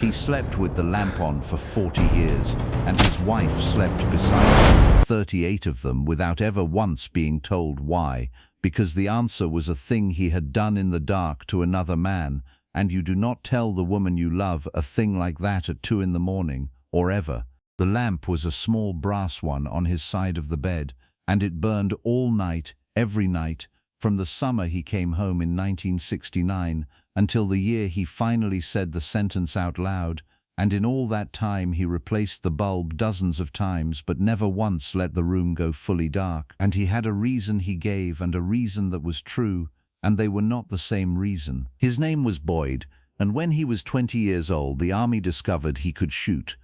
He slept with the lamp on for 40 years, and his wife slept beside him for 38 of them without ever once being told why, because the answer was a thing he had done in the dark to another man, and you do not tell the woman you love a thing like that at 2 in the morning, or ever. The lamp was a small brass one on his side of the bed, and it burned all night, every night, from the summer he came home in 1969 until the year he finally said the sentence out loud, and in all that time he replaced the bulb dozens of times but never once let the room go fully dark. And he had a reason he gave and a reason that was true, and they were not the same reason. His name was Boyd, and when he was 20 years old the army discovered he could shoot.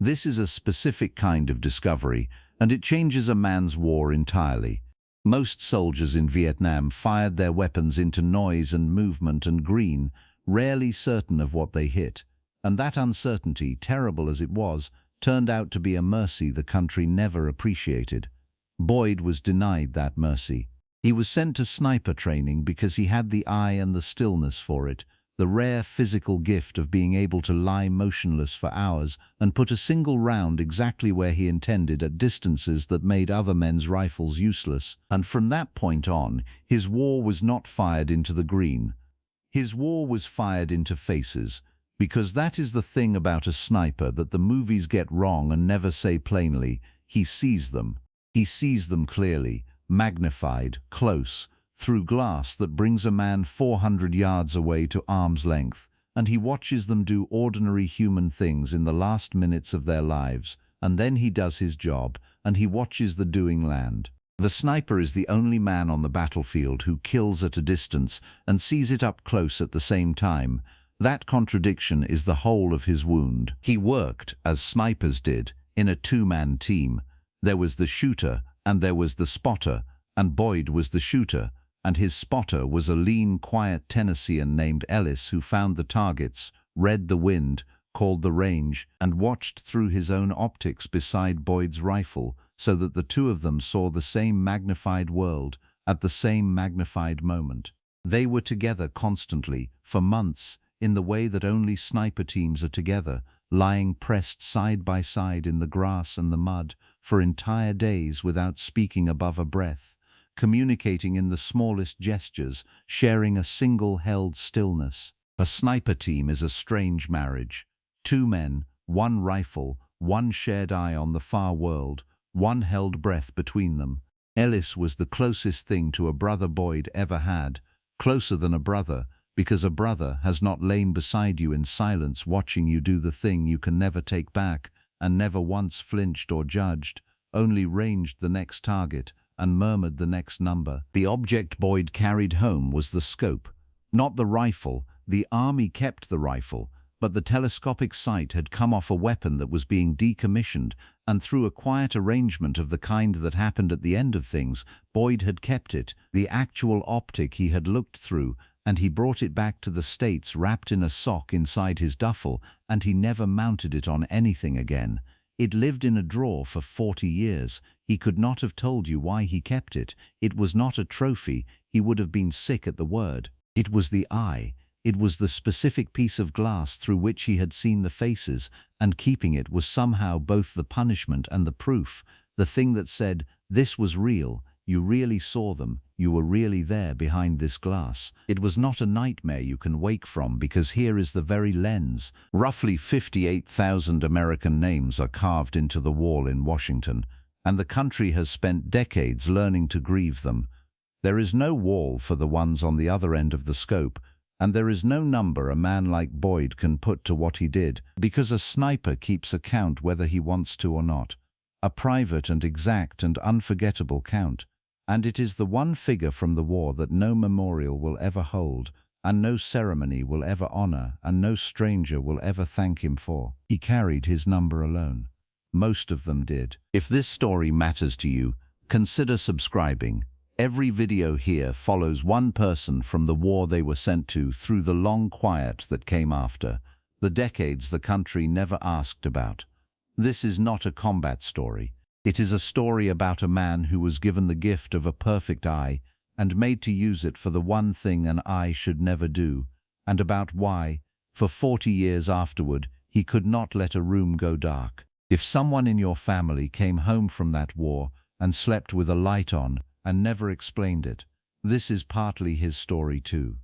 This is a specific kind of discovery, and it changes a man's war entirely. Most soldiers in Vietnam fired their weapons into noise and movement and green, rarely certain of what they hit. And that uncertainty, terrible as it was, turned out to be a mercy the country never appreciated. Boyd was denied that mercy. He was sent to sniper training because he had the eye and the stillness for it, the rare physical gift of being able to lie motionless for hours and put a single round exactly where he intended at distances that made other men's rifles useless. And from that point on, his war was not fired into the green. His war was fired into faces, because that is the thing about a sniper that the movies get wrong and never say plainly. He sees them. He sees them clearly, magnified, close, through glass that brings a man 400 yards away to arm's length, and he watches them do ordinary human things in the last minutes of their lives, and then he does his job, and he watches the doing land. The sniper is the only man on the battlefield who kills at a distance and sees it up close at the same time. That contradiction is the whole of his wound. He worked, as snipers did, in a two-man team. There was the shooter, and there was the spotter, and Boyd was the shooter, and his spotter was a lean, quiet Tennessean named Ellis who found the targets, read the wind, called the range, and watched through his own optics beside Boyd's rifle so that the two of them saw the same magnified world at the same magnified moment. They were together constantly, for months, in the way that only sniper teams are together, lying pressed side by side in the grass and the mud for entire days without speaking above a breath, communicating in the smallest gestures, sharing a single-held stillness. A sniper team is a strange marriage. Two men, one rifle, one shared eye on the far world, one held breath between them. Ellis was the closest thing to a brother Boyd ever had, closer than a brother, because a brother has not lain beside you in silence watching you do the thing you can never take back, and never once flinched or judged, only ranged the next target and murmured the next number. The object Boyd carried home was the scope, not the rifle. The army kept the rifle, but the telescopic sight had come off a weapon that was being decommissioned, and through a quiet arrangement of the kind that happened at the end of things, Boyd had kept it, the actual optic he had looked through, and he brought it back to the States wrapped in a sock inside his duffel, and he never mounted it on anything again. It lived in a drawer for 40 years. He could not have told you why he kept it. It was not a trophy. He would have been sick at the word. It was the eye. It was the specific piece of glass through which he had seen the faces, and keeping it was somehow both the punishment and the proof, the thing that said, this was real, you really saw them, you were really there behind this glass. It was not a nightmare you can wake from, because here is the very lens. Roughly 58,000 American names are carved into the wall in Washington, and the country has spent decades learning to grieve them. There is no wall for the ones on the other end of the scope, and there is no number a man like Boyd can put to what he did, because a sniper keeps a count whether he wants to or not, a private and exact and unforgettable count. And it is the one figure from the war that no memorial will ever hold, and no ceremony will ever honor, and no stranger will ever thank him for. He carried his number alone. Most of them did. If this story matters to you, consider subscribing. Every video here follows one person from the war they were sent to through the long quiet that came after, the decades the country never asked about. This is not a combat story. It is a story about a man who was given the gift of a perfect eye and made to use it for the one thing an eye should never do, and about why, for 40 years afterward, he could not let a room go dark. If someone in your family came home from that war and slept with a light on and never explained it, this is partly his story too.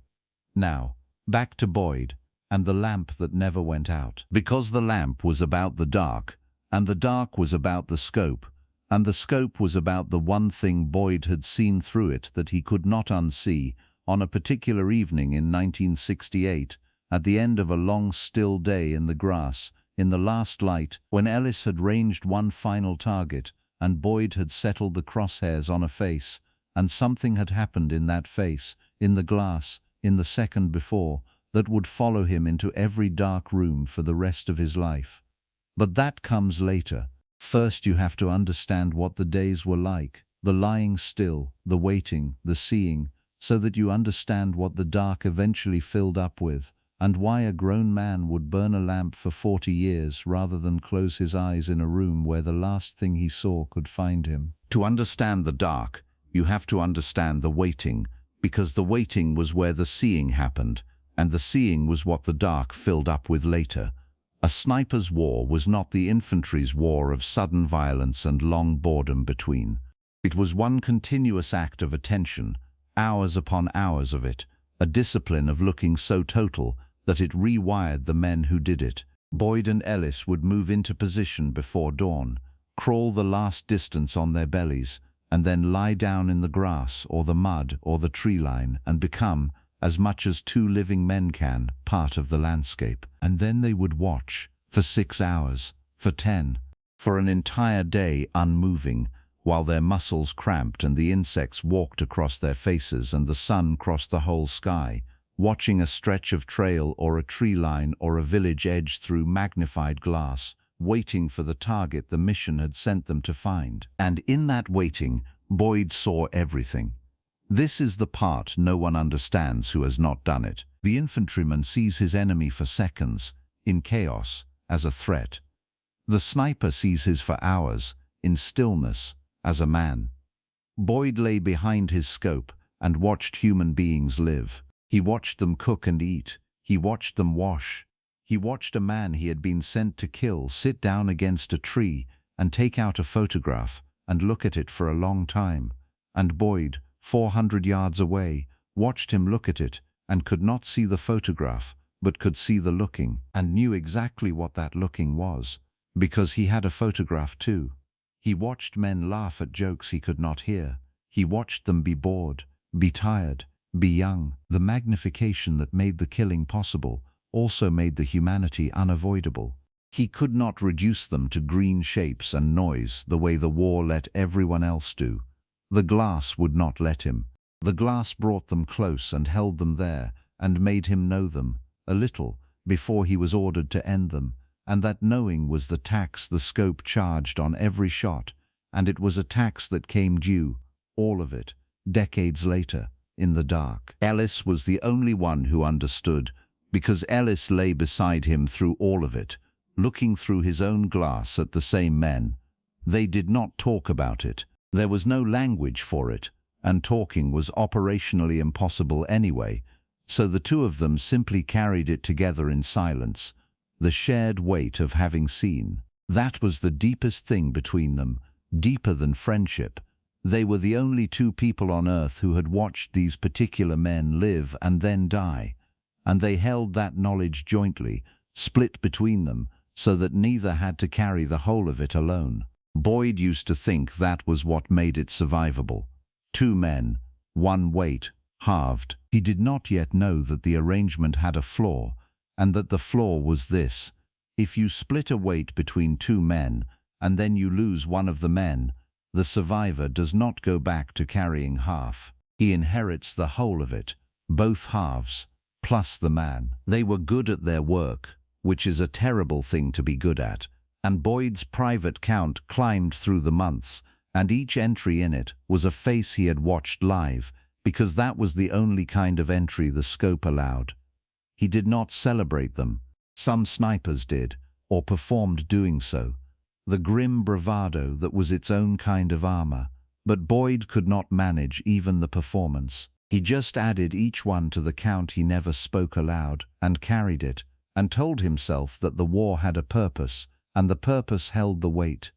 Now, back to Boyd and the lamp that never went out. Because the lamp was about the dark, and the dark was about the scope, and the scope was about the one thing Boyd had seen through it that he could not unsee, on a particular evening in 1968, at the end of a long still day in the grass, in the last light, when Ellis had ranged one final target, and Boyd had settled the crosshairs on a face, and something had happened in that face, in the glass, in the second before, that would follow him into every dark room for the rest of his life. But that comes later. First you have to understand what the days were like, the lying still, the waiting, the seeing, so that you understand what the dark eventually filled up with, and why a grown man would burn a lamp for 40 years rather than close his eyes in a room where the last thing he saw could find him. To understand the dark, you have to understand the waiting, because the waiting was where the seeing happened, and the seeing was what the dark filled up with later. A sniper's war was not the infantry's war of sudden violence and long boredom between. It was one continuous act of attention, hours upon hours of it, a discipline of looking so total that it rewired the men who did it. Boyd and Ellis would move into position before dawn, crawl the last distance on their bellies, and then lie down in the grass or the mud or the tree line and become, as much as two living men can, part of the landscape. And then they would watch, for 6 hours, for 10, for an entire day unmoving, while their muscles cramped and the insects walked across their faces and the sun crossed the whole sky, watching a stretch of trail or a tree line or a village edge through magnified glass, waiting for the target the mission had sent them to find. And in that waiting, Boyd saw everything. This is the part no one understands who has not done it. The infantryman sees his enemy for seconds, in chaos, as a threat. The sniper sees his for hours, in stillness, as a man. Boyd lay behind his scope and watched human beings live. He watched them cook and eat. He watched them wash. He watched a man he had been sent to kill sit down against a tree and take out a photograph and look at it for a long time. And Boyd, 400 yards away, watched him look at it and could not see the photograph, but could see the looking, and knew exactly what that looking was, because he had a photograph too. He watched men laugh at jokes he could not hear. He watched them be bored, be tired, be young. The magnification that made the killing possible also made the humanity unavoidable. He could not reduce them to green shapes and noise the way the war let everyone else do. The glass would not let him. The glass brought them close and held them there and made him know them, a little, before he was ordered to end them, and that knowing was the tax the scope charged on every shot, and it was a tax that came due, all of it, decades later, in the dark. Ellis was the only one who understood, because Ellis lay beside him through all of it, looking through his own glass at the same men. They did not talk about it. There was no language for it, and talking was operationally impossible anyway, so the two of them simply carried it together in silence, the shared weight of having seen. That was the deepest thing between them, deeper than friendship. They were the only two people on earth who had watched these particular men live and then die, and they held that knowledge jointly, split between them, so that neither had to carry the whole of it alone. Boyd used to think that was what made it survivable. Two men, one weight, halved. He did not yet know that the arrangement had a flaw, and that the flaw was this: if you split a weight between two men, and then you lose one of the men, the survivor does not go back to carrying half. He inherits the whole of it, both halves, plus the man. They were good at their work, which is a terrible thing to be good at, and Boyd's private count climbed through the months, and each entry in it was a face he had watched live, because that was the only kind of entry the scope allowed. He did not celebrate them. Some snipers did, or performed doing so. The grim bravado that was its own kind of armor, but Boyd could not manage even the performance. He just added each one to the count he never spoke aloud, and carried it, and told himself that the war had a purpose, and the purpose held the weight.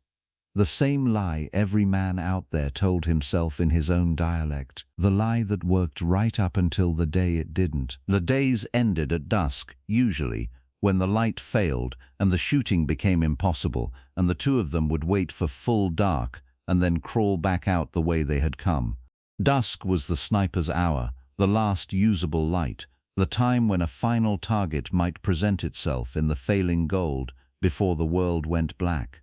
The same lie every man out there told himself in his own dialect, the lie that worked right up until the day it didn't. The days ended at dusk, usually, when the light failed and the shooting became impossible, and the two of them would wait for full dark and then crawl back out the way they had come. Dusk was the sniper's hour, the last usable light, the time when a final target might present itself in the failing gold before the world went black.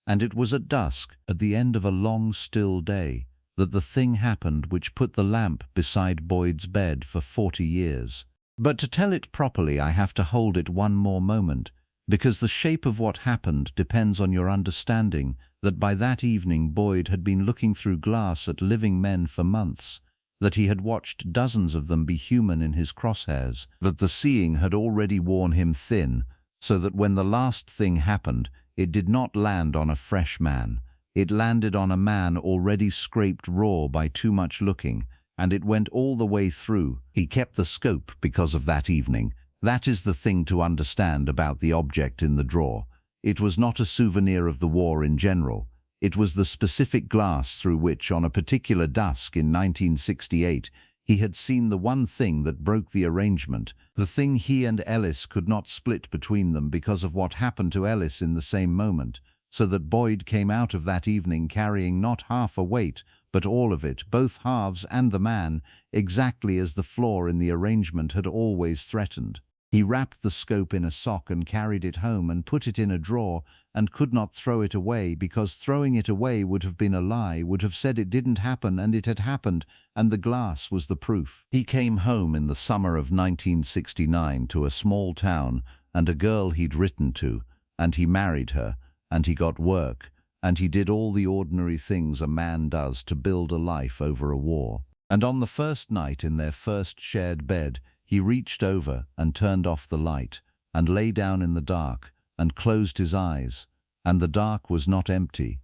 And it was at dusk, at the end of a long, still day, that the thing happened which put the lamp beside Boyd's bed for 40 years. But to tell it properly, I have to hold it one more moment, because the shape of what happened depends on your understanding that by that evening Boyd had been looking through glass at living men for months, that he had watched dozens of them be human in his crosshairs, that the seeing had already worn him thin, so that when the last thing happened, it did not land on a fresh man. It landed on a man already scraped raw by too much looking, and it went all the way through. He kept the scope because of that evening. That is the thing to understand about the object in the drawer. It was not a souvenir of the war in general. It was the specific glass through which, on a particular dusk in 1968, he had seen the one thing that broke the arrangement, the thing he and Ellis could not split between them because of what happened to Ellis in the same moment, so that Boyd came out of that evening carrying not half a weight, but all of it, both halves and the man, exactly as the flaw in the arrangement had always threatened. He wrapped the scope in a sock and carried it home and put it in a drawer and could not throw it away because throwing it away would have been a lie, would have said it didn't happen and it had happened, and the glass was the proof. He came home in the summer of 1969 to a small town and a girl he'd written to, and he married her, and he got work, and he did all the ordinary things a man does to build a life over a war. And on the first night in their first shared bed, he reached over and turned off the light, and lay down in the dark, and closed his eyes, and the dark was not empty.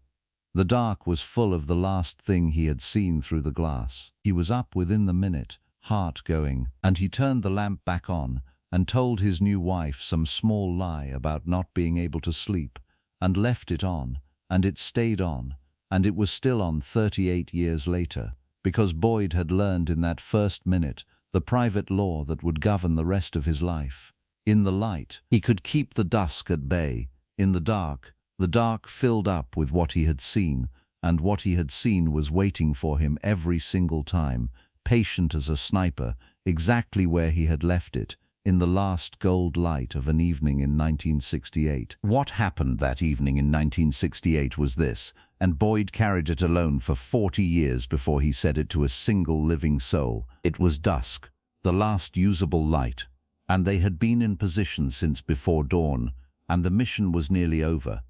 The dark was full of the last thing he had seen through the glass. He was up within the minute, heart going, and he turned the lamp back on, and told his new wife some small lie about not being able to sleep, and left it on, and it stayed on, and it was still on 38 years later, because Boyd had learned in that first minute the private law that would govern the rest of his life. In the light, he could keep the dusk at bay. In the dark filled up with what he had seen, and what he had seen was waiting for him every single time, patient as a sniper, exactly where he had left it, in the last gold light of an evening in 1968. What happened that evening in 1968 was this, and Boyd carried it alone for 40 years before he said it to a single living soul. It was dusk, the last usable light, and they had been in position since before dawn, and the mission was nearly over.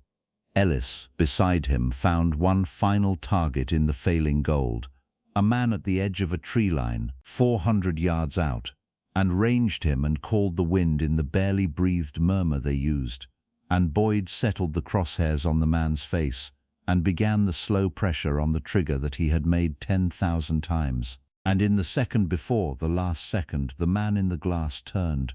Ellis, beside him, found one final target in the failing gold, a man at the edge of a tree line, 400 yards out, and ranged him and called the wind in the barely breathed murmur they used. And Boyd settled the crosshairs on the man's face and began the slow pressure on the trigger that he had made 10,000 times. And in the second before the last second, the man in the glass turned.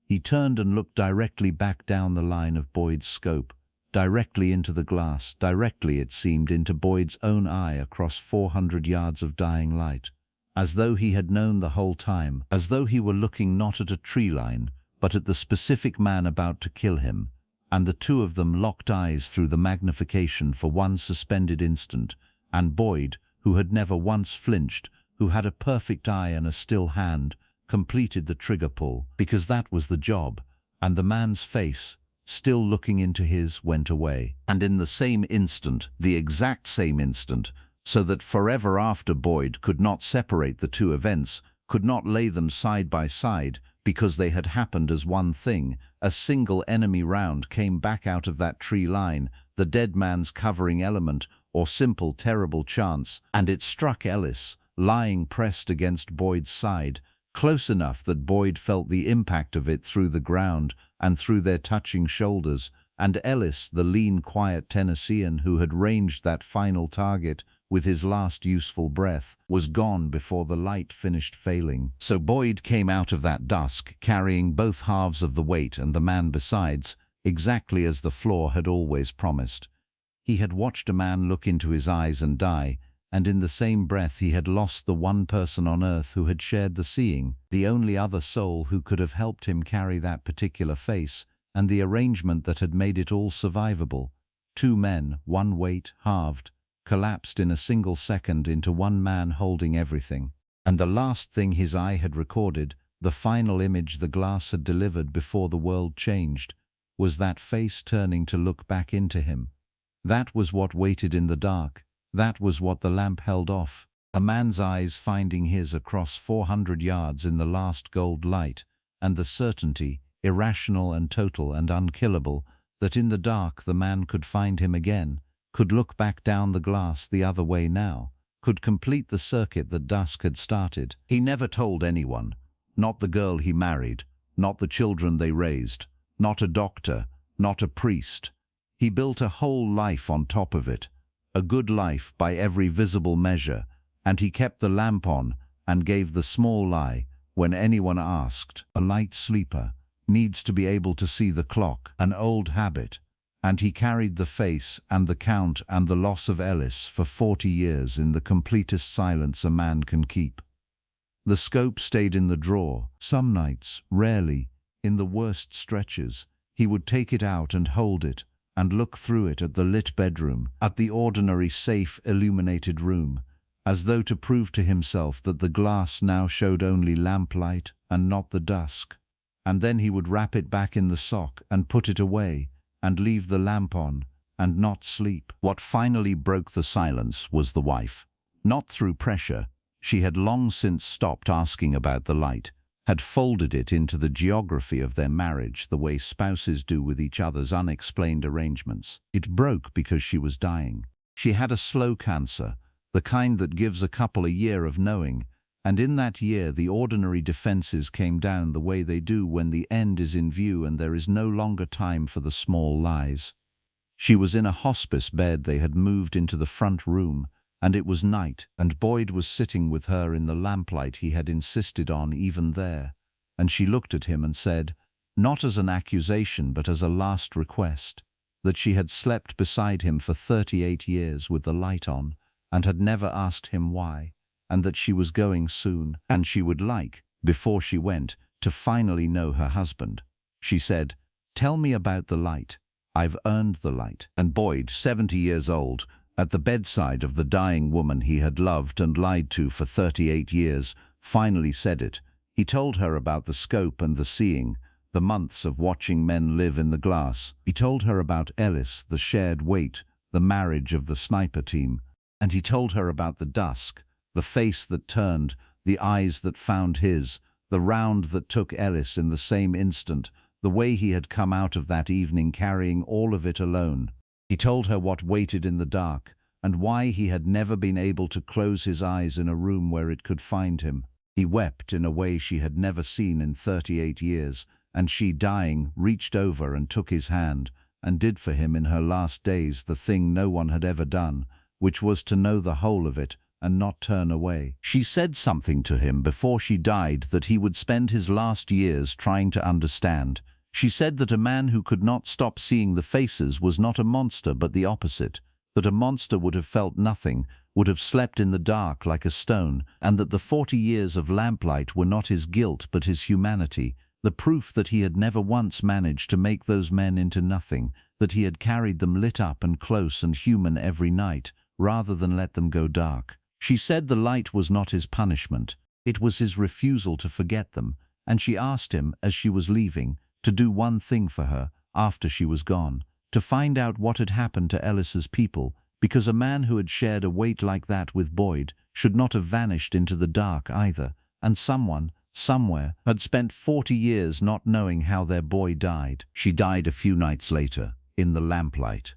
He turned and looked directly back down the line of Boyd's scope, directly into the glass, directly, it seemed, into Boyd's own eye across 400 yards of dying light. As though he had known the whole time, as though he were looking not at a tree line, but at the specific man about to kill him, and the two of them locked eyes through the magnification for one suspended instant, and Boyd, who had never once flinched, who had a perfect eye and a still hand, completed the trigger pull, because that was the job, and the man's face, still looking into his, went away. And in the same instant, the exact same instant, so that forever after Boyd could not separate the two events, could not lay them side by side, because they had happened as one thing, a single enemy round came back out of that tree line, the dead man's covering element, or simple terrible chance, and it struck Ellis, lying pressed against Boyd's side, close enough that Boyd felt the impact of it through the ground and through their touching shoulders, and Ellis, the lean, quiet Tennessean who had ranged that final target, with his last useful breath, was gone before the light finished failing. So Boyd came out of that dusk, carrying both halves of the weight and the man besides, exactly as the floor had always promised. He had watched a man look into his eyes and die, and in the same breath he had lost the one person on earth who had shared the seeing, the only other soul who could have helped him carry that particular face, and the arrangement that had made it all survivable. Two men, one weight, halved, collapsed in a single second into one man holding everything. And the last thing his eye had recorded, the final image the glass had delivered before the world changed, was that face turning to look back into him. That was what waited in the dark. That was what the lamp held off. A man's eyes finding his across 400 yards in the last gold light, and the certainty, irrational and total and unkillable, that in the dark the man could find him again, could look back down the glass the other way now, could complete the circuit that dusk had started. He never told anyone, not the girl he married, not the children they raised, not a doctor, not a priest. He built a whole life on top of it, a good life by every visible measure, and he kept the lamp on and gave the small lie when anyone asked. A light sleeper needs to be able to see the clock, an old habit, and he carried the face and the count and the loss of Ellis for 40 years in the completest silence a man can keep. The scope stayed in the drawer. Some nights, rarely, in the worst stretches, he would take it out and hold it, and look through it at the lit bedroom, at the ordinary safe illuminated room, as though to prove to himself that the glass now showed only lamplight and not the dusk. And then he would wrap it back in the sock and put it away, and leave the lamp on, and not sleep. What finally broke the silence was the wife. Not through pressure. She had long since stopped asking about the light, had folded it into the geography of their marriage the way spouses do with each other's unexplained arrangements. It broke because she was dying. She had a slow cancer, the kind that gives a couple a year of knowing, and in that year the ordinary defenses came down the way they do when the end is in view and there is no longer time for the small lies. She was in a hospice bed they had moved into the front room, and it was night, and Boyd was sitting with her in the lamplight he had insisted on even there, and she looked at him and said, not as an accusation but as a last request, that she had slept beside him for 38 years with the light on, and had never asked him why, and that she was going soon, and she would like, before she went, to finally know her husband. She said, tell me about the light. I've earned the light. And Boyd, 70 years old, at the bedside of the dying woman he had loved and lied to for 38 years, finally said it. He told her about the scope and the seeing, the months of watching men live in the glass. He told her about Ellis, the shared weight, the marriage of the sniper team. And he told her about the dusk, the face that turned, the eyes that found his, the round that took Ellis in the same instant, the way he had come out of that evening carrying all of it alone. He told her what waited in the dark, and why he had never been able to close his eyes in a room where it could find him. He wept in a way she had never seen in 38 years, and she, dying, reached over and took his hand, and did for him in her last days the thing no one had ever done, which was to know the whole of it and not turn away. She said something to him before she died that he would spend his last years trying to understand. She said that a man who could not stop seeing the faces was not a monster but the opposite, that a monster would have felt nothing, would have slept in the dark like a stone, and that the 40 years of lamplight were not his guilt but his humanity, the proof that he had never once managed to make those men into nothing, that he had carried them lit up and close and human every night, rather than let them go dark. She said the light was not his punishment, it was his refusal to forget them, and she asked him, as she was leaving, to do one thing for her, after she was gone, to find out what had happened to Ellis's people, because a man who had shared a weight like that with Boyd should not have vanished into the dark either, and someone, somewhere, had spent 40 years not knowing how their boy died. She died a few nights later, in the lamplight.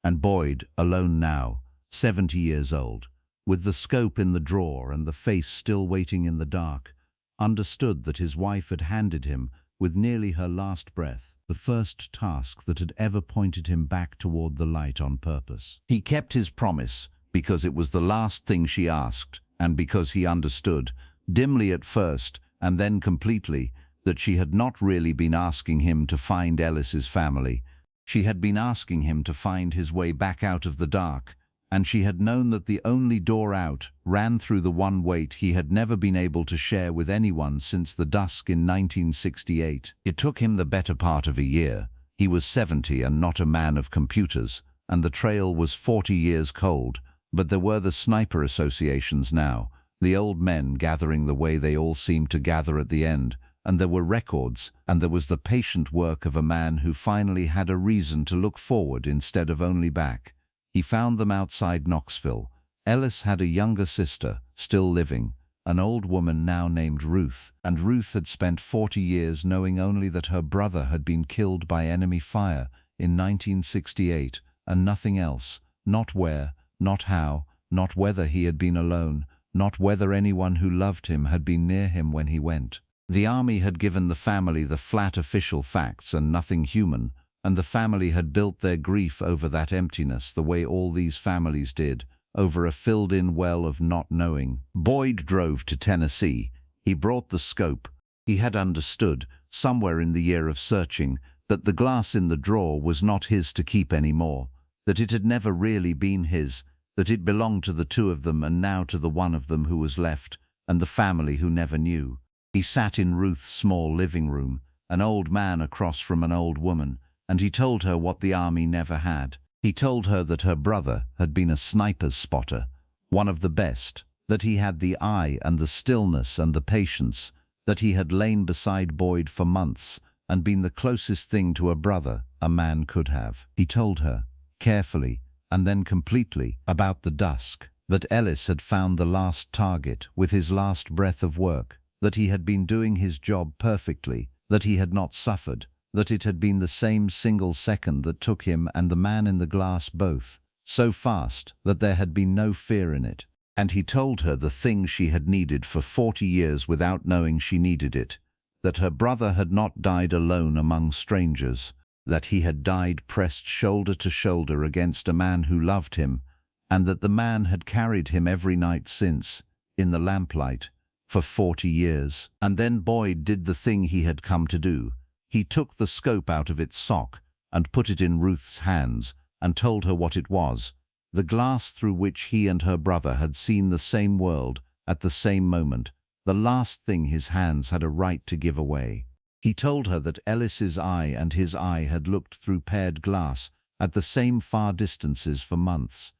And Boyd, alone now, 70 years old, with the scope in the drawer and the face still waiting in the dark, understood that his wife had handed him, with nearly her last breath, the first task that had ever pointed him back toward the light on purpose. He kept his promise, because it was the last thing she asked, and because he understood, dimly at first, and then completely, that she had not really been asking him to find Ellis's family. She had been asking him to find his way back out of the dark, and she had known that the only door out ran through the one weight he had never been able to share with anyone since the dusk in 1968. It took him the better part of a year. He was 70 and not a man of computers, and the trail was 40 years cold, but there were the sniper associations now, the old men gathering the way they all seemed to gather at the end, and there were records, and there was the patient work of a man who finally had a reason to look forward instead of only back. He found them outside Knoxville. Ellis had a younger sister, still living, an old woman now named Ruth, and Ruth had spent 40 years knowing only that her brother had been killed by enemy fire in 1968, and nothing else, not where, not how, not whether he had been alone, not whether anyone who loved him had been near him when he went. The army had given the family the flat official facts and nothing human, and the family had built their grief over that emptiness the way all these families did, over a filled-in well of not knowing. Boyd drove to Tennessee. He brought the scope. He had understood, somewhere in the year of searching, that the glass in the drawer was not his to keep any more, that it had never really been his, that it belonged to the two of them and now to the one of them who was left, and the family who never knew. He sat in Ruth's small living room, an old man across from an old woman, and he told her what the army never had. He told her that her brother had been a sniper's spotter, one of the best, that he had the eye and the stillness and the patience, that he had lain beside Boyd for months and been the closest thing to a brother a man could have. He told her, carefully and then completely, about the dusk, that Ellis had found the last target with his last breath of work, that he had been doing his job perfectly, that he had not suffered, that it had been the same single second that took him and the man in the glass both, so fast that there had been no fear in it. And he told her the thing she had needed for 40 years without knowing she needed it, that her brother had not died alone among strangers, that he had died pressed shoulder to shoulder against a man who loved him, and that the man had carried him every night since, in the lamplight, for 40 years. And then Boyd did the thing he had come to do. He took the scope out of its sock and put it in Ruth's hands and told her what it was, the glass through which he and her brother had seen the same world at the same moment, the last thing his hands had a right to give away. He told her that Ellis's eye and his eye had looked through paired glass at the same far distances for months,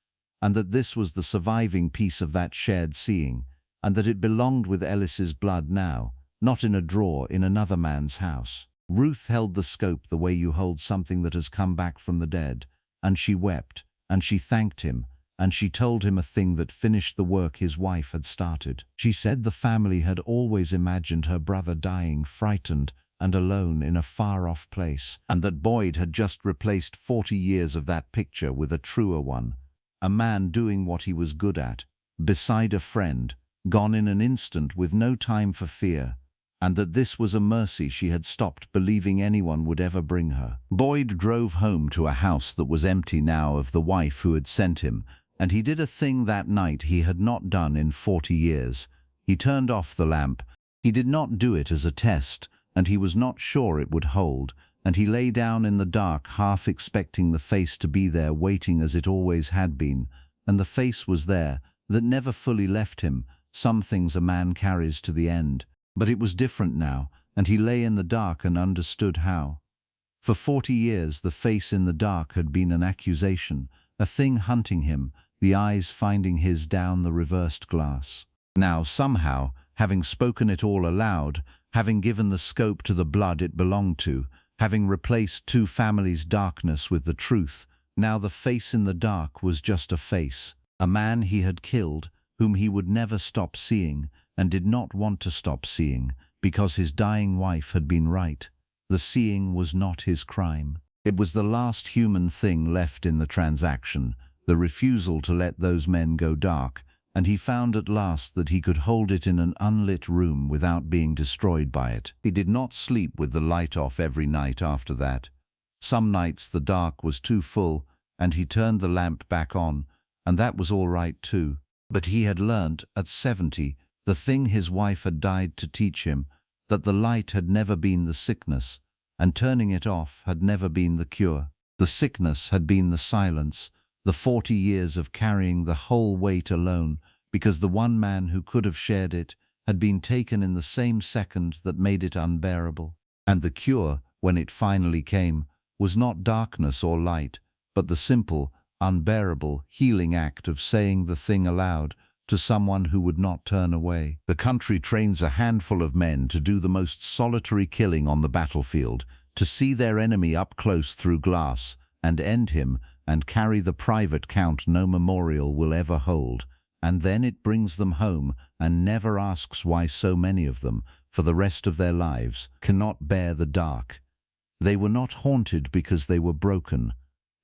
and that this was the surviving piece of that shared seeing, and that it belonged with Ellis's blood now, not in a drawer in another man's house. Ruth held the scope the way you hold something that has come back from the dead, and she wept, and she thanked him, and she told him a thing that finished the work his wife had started. She said the family had always imagined her brother dying frightened and alone in a far-off place, and that Boyd had just replaced 40 years of that picture with a truer one, a man doing what he was good at, beside a friend, gone in an instant with no time for fear, and that this was a mercy she had stopped believing anyone would ever bring her. Boyd drove home to a house that was empty now of the wife who had sent him, and he did a thing that night he had not done in 40 years. He turned off the lamp. He did not do it as a test, and he was not sure it would hold, and he lay down in the dark half expecting the face to be there waiting as it always had been, and the face was there, that never fully left him, some things a man carries to the end. But it was different now, and he lay in the dark and understood how. For 40 years the face in the dark had been an accusation, a thing hunting him, the eyes finding his down the reversed glass. Now somehow, having spoken it all aloud, having given the scope to the blood it belonged to, having replaced two families' darkness with the truth, now the face in the dark was just a face, a man he had killed, whom he would never stop seeing, and did not want to stop seeing, because his dying wife had been right. The seeing was not his crime. It was the last human thing left in the transaction, the refusal to let those men go dark, and he found at last that he could hold it in an unlit room without being destroyed by it. He did not sleep with the light off every night after that. Some nights the dark was too full, and he turned the lamp back on, and that was all right too. But he had learnt, at 70, the thing his wife had died to teach him, that the light had never been the sickness, and turning it off had never been the cure. The sickness had been the silence, the 40 years of carrying the whole weight alone, because the one man who could have shared it had been taken in the same second that made it unbearable. And the cure, when it finally came, was not darkness or light, but the simple, unbearable, healing act of saying the thing aloud to someone who would not turn away. The country trains a handful of men to do the most solitary killing on the battlefield, to see their enemy up close through glass, and end him, and carry the private count no memorial will ever hold. And then it brings them home, and never asks why so many of them, for the rest of their lives, cannot bear the dark. They were not haunted because they were broken.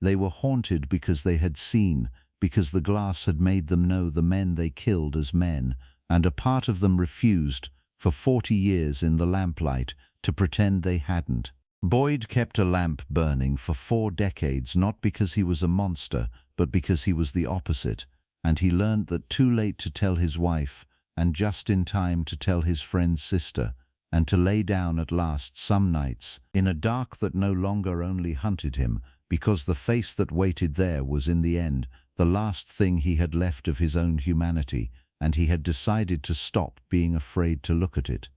They were haunted because they had seen, because the glass had made them know the men they killed as men, and a part of them refused, for 40 years in the lamplight, to pretend they hadn't. Boyd kept a lamp burning for 4 decades, not because he was a monster, but because he was the opposite, and he learned that too late to tell his wife, and just in time to tell his friend's sister, and to lay down at last some nights, in a dark that no longer only hunted him, because the face that waited there was in the end the last thing he had left of his own humanity, and he had decided to stop being afraid to look at it.